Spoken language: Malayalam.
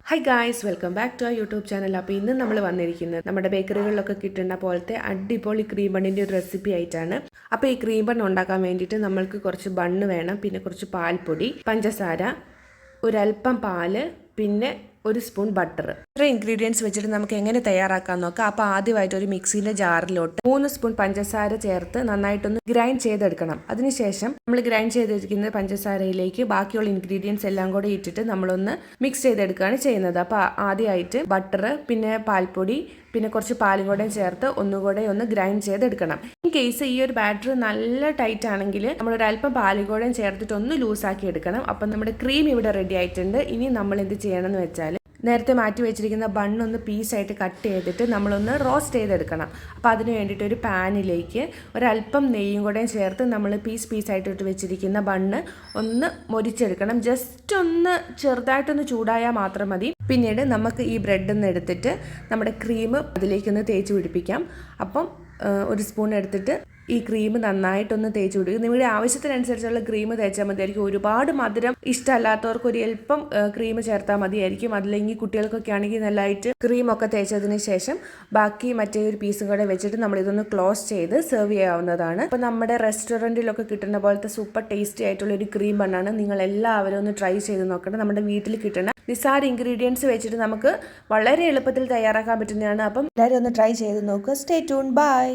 Hi guys, welcome back to ആ യൂട്യൂബ് ചാനൽ. അപ്പോൾ ഇന്ന് നമ്മൾ വന്നിരിക്കുന്നത് നമ്മുടെ ബേക്കറികളിലൊക്കെ കിട്ടുന്ന പോലത്തെ അടിപൊളി ക്രീം ബണ്ണിൻ്റെ ഒരു റെസിപ്പി ആയിട്ടാണ്. അപ്പോൾ ഈ ക്രീം ബണ്ണ് ഉണ്ടാക്കാൻ വേണ്ടിയിട്ട് നമ്മൾക്ക് കുറച്ച് ബണ്ണ് വേണം, പിന്നെ കുറച്ച് പാൽപ്പൊടി, പഞ്ചസാര, ഒരൽപ്പം പാല്, പിന്നെ ഒരു സ്പൂൺ ബട്ടർ. ഇത്ര ഇൻഗ്രീഡിയൻസ് വെച്ചിട്ട് നമുക്ക് എങ്ങനെ തയ്യാറാക്കാൻ നോക്കാം. അപ്പോൾ ആദ്യമായിട്ട് ഒരു മിക്സിയിലെ ജാറിലോട്ട് 3 സ്പൂൺ പഞ്ചസാര ചേർത്ത് നന്നായിട്ടൊന്ന് ഗ്രൈൻഡ് ചെയ്തെടുക്കണം. അതിനുശേഷം നമ്മൾ ഗ്രൈൻഡ് ചെയ്തിരിക്കുന്ന പഞ്ചസാരയിലേക്ക് ബാക്കിയുള്ള ഇൻഗ്രീഡിയൻസ് എല്ലാം കൂടെ ഇട്ടിട്ട് നമ്മളൊന്ന് മിക്സ് ചെയ്തെടുക്കുകയാണ് ചെയ്യുന്നത്. അപ്പോൾ ആദ്യമായിട്ട് ബട്ടർ, പിന്നെ പാൽപ്പൊടി, പിന്നെ കുറച്ച് പാലും കൂടെ ചേർത്ത് ഒന്നുകൂടെ ഒന്ന് ഗ്രൈൻഡ് ചെയ്തെടുക്കണം. ഇൻ കേസ് ഈ ഒരു ബാറ്റർ നല്ല ടൈറ്റ് ആണെങ്കിൽ നമ്മളൊരു അല്പം പാലും കൂടെ ചേർത്തിട്ട് ഒന്ന് ലൂസാക്കി എടുക്കണം. അപ്പം നമ്മുടെ ക്രീം ഇവിടെ റെഡി ആയിട്ടുണ്ട്. ഇനി നമ്മൾ എന്ത് ചെയ്യണം എന്ന് വെച്ചാൽ നേരത്തെ മാറ്റി വെച്ചിരിക്കുന്ന ബണ്ണൊന്ന് പീസായിട്ട് കട്ട് ചെയ്തിട്ട് നമ്മളൊന്ന് റോസ്റ്റ് ചെയ്തെടുക്കണം. അപ്പോൾ അതിന് വേണ്ടിയിട്ട് ഒരു പാനിലേക്ക് ഒരല്പം നെയ്യും കൂടെ ചേർത്ത് നമ്മൾ പീസായിട്ട് ഇട്ട് വെച്ചിരിക്കുന്ന ബണ്ണ് ഒന്ന് മൊരിച്ചെടുക്കണം. ജസ്റ്റ് ഒന്ന് ചെറുതായിട്ടൊന്ന് ചൂടായാൽ മാത്രം മതി. പിന്നീട് നമുക്ക് ഈ ബ്രെഡ് ഒന്ന് എടുത്തിട്ട് നമ്മുടെ ക്രീം അതിലേക്കൊന്ന് തേച്ച് പിടിപ്പിക്കാം. അപ്പം ഒരു സ്പൂൺ എടുത്തിട്ട് ഈ ക്രീം നന്നായിട്ടൊന്ന് തേച്ച് പിടിക്കും. നിങ്ങളുടെ ആവശ്യത്തിനനുസരിച്ചുള്ള ക്രീം തേച്ചാൽ മതിയായിരിക്കും. ഒരുപാട് മധുരം ഇഷ്ടമല്ലാത്തവർക്ക് ഒരു അല്പം ക്രീം ചേർത്താൽ മതിയായിരിക്കും. അതില്ലെങ്കിൽ കുട്ടികൾക്കൊക്കെ ആണെങ്കിൽ നല്ലതായിട്ട് ക്രീമൊക്കെ തേച്ചതിന് ശേഷം ബാക്കി മറ്റേ ഒരു പീസും കൂടെ വെച്ചിട്ട് നമ്മളിതൊന്ന് ക്ലോസ് ചെയ്ത് സെർവ് ചെയ്യാവുന്നതാണ്. അപ്പോൾ നമ്മുടെ റെസ്റ്റോറൻറ്റിലൊക്കെ കിട്ടുന്ന പോലത്തെ സൂപ്പർ ടേസ്റ്റി ആയിട്ടുള്ള ഒരു ക്രീം ബണ്ണാണ്. നിങ്ങൾ എല്ലാവരും ഒന്ന് ട്രൈ ചെയ്ത് നോക്കണം. നമ്മുടെ വീട്ടിൽ കിട്ടുന്ന നിസാര ഇൻഗ്രീഡിയൻസ് വെച്ചിട്ട് നമുക്ക് വളരെ എളുപ്പത്തിൽ തയ്യാറാക്കാൻ പറ്റുന്നതാണ്. അപ്പം എല്ലാവരും ഒന്ന് ട്രൈ ചെയ്ത് നോക്കുക. Stay tune. ബൈ.